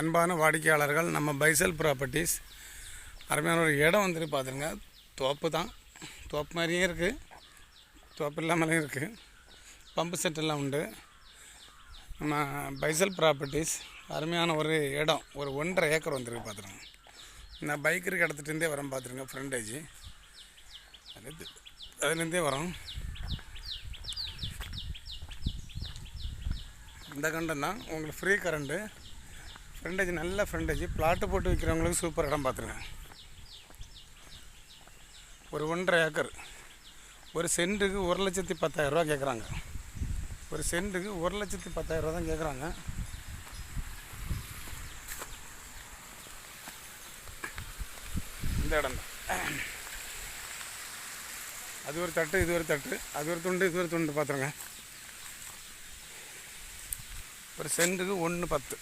அன்பான வாடிக்கையாளர்கள், நம்ம பைசல் ப்ராப்பர்ட்டிஸ் அருமையான ஒரு இடம் வந்துட்டு பார்த்துருங்க. தோப்பு தான், தோப்பு மாதிரியும் இருக்குது, தோப்பு இல்லாமலையும் இருக்குது. பம்பு செட்டெல்லாம் உண்டு. நம்ம பைசல் ப்ராப்பர்ட்டிஸ் அருமையான ஒரு இடம், ஒரு 1.5 ஏக்கர் வந்துருக்கு பார்த்துருங்க. நான் பைக் இருக்க இடத்துலேருந்தே வரேன் பார்த்துருங்க. ஃப்ரண்டேஜ் அதுலேருந்தே வரோம். இந்த கண்டம் தான் உங்களுக்கு ஃப்ரீ கரண்ட்டு. ஃப்ரண்டேஜ் நல்ல ஃப்ரண்டேஜ். பிளாட்டு போட்டு விற்கிறவங்களுக்கு சூப்பர் இடம் பார்த்துருங்க. ஒரு 1.5 ஏக்கர், ஒரு சென்ட்டுக்கு 1,10,000 கேட்குறாங்க. ஒரு சென்ட்டுக்கு 1,10,000 தான் கேட்குறாங்க. இந்த இடம் தான். அது ஒரு தட்டு, இது ஒரு தட்டு, அது ஒரு துண்டு, இது ஒரு துண்டு பார்த்துருங்க. ஒரு சென்ட்டுக்கு 1,10.